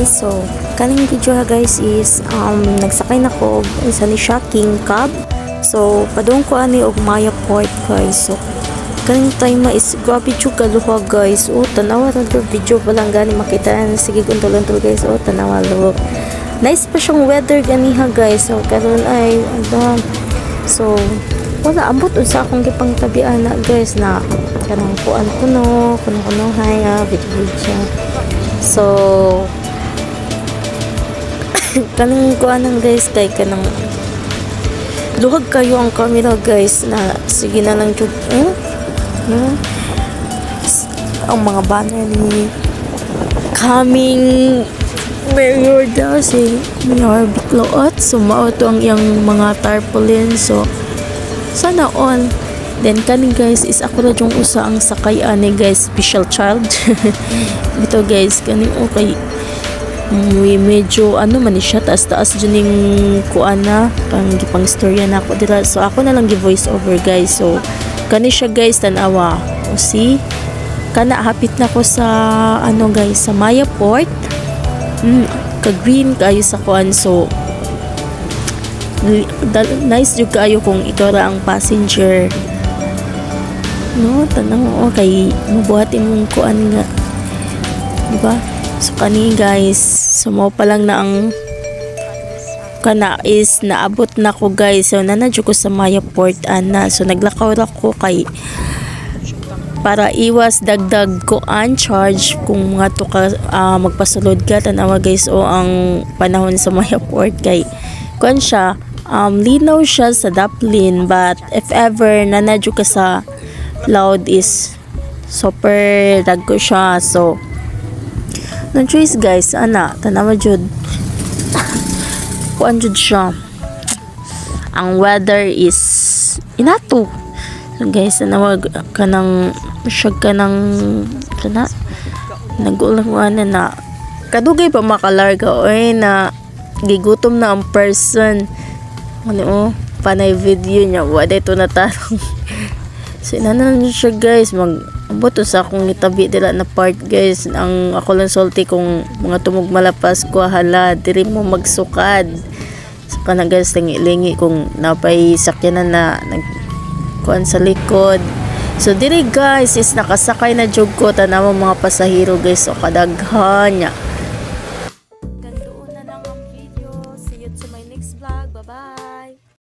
guys, so kaning video ha guys is nagsakay na ko isa ni Shocking Cab. So padung ko ani og Maya Port guys. So kaning time is grabe jud kaluha guys. Oh tanawa ra video pa lang gani makita na sige guntol-guntol guys. Oh tanawa lo. Nice pa siyang weather ganiha guys. So karon ay so wala ambot unsa akong gipangtabian na guys na kanang kuan kuno hay video. So kanang kuanan guys kay kanang luhag kayo ang camera guys na sige na lang jud ang mga banner ni coming Mayor daw si Mayor Bitloot. So mao to ang iyang mga tarpaulin. So sana all. Then kaning guys is ako ra jung usa ang sakay ani guys, special child. Bito guys kaning okay. Medyo ano man ni siya taas-taas juning kuana pang gipang storya na ako dira. So ako na lang gi voice over guys. So kani siya guys tanawa. O see kana hapit na ko sa ano guys sa Maya Port. Ka-green kayo sa kuan. So nice jud kayo kung ikaw ra ang passenger. No, tanaw kay mabuhat imong kuan nga. Diba? So kani guys, sumo pa lang na ang kana is naabot na ko guys. So nanadyo ko sa Maya Port ana. So naglakaw ra ko kay para iwas dagdag ko charge kung mga to ka magpasulod ka tanawa guys. O ang panahon sa Maya Port kay kuan siya linaw siya sa daplin, but if ever nanadyo ka sa loud is super dagko siya. So no choice guys ana tanawa jud kuan jud siya ang weather is inato. So guys tanawa kanang syag kanang kana nagulang na kadugay pa makalarga oy na gigutom na ang person ano panay video niya wala ito natarong. So inanan siya guys mag-abot sa akong itabi dila na part guys. Ang ako lang salty kung mga tumog malapas ko hala diri mo magsukad. So kana guys lingi kung napay sakyanan na nagkuan sa likod. So diri guys is nakasakay na jud ko tanawa mga pasahero guys. So kadaghan nya. Gandoon na lang ang video. See you to my next vlog. Bye bye.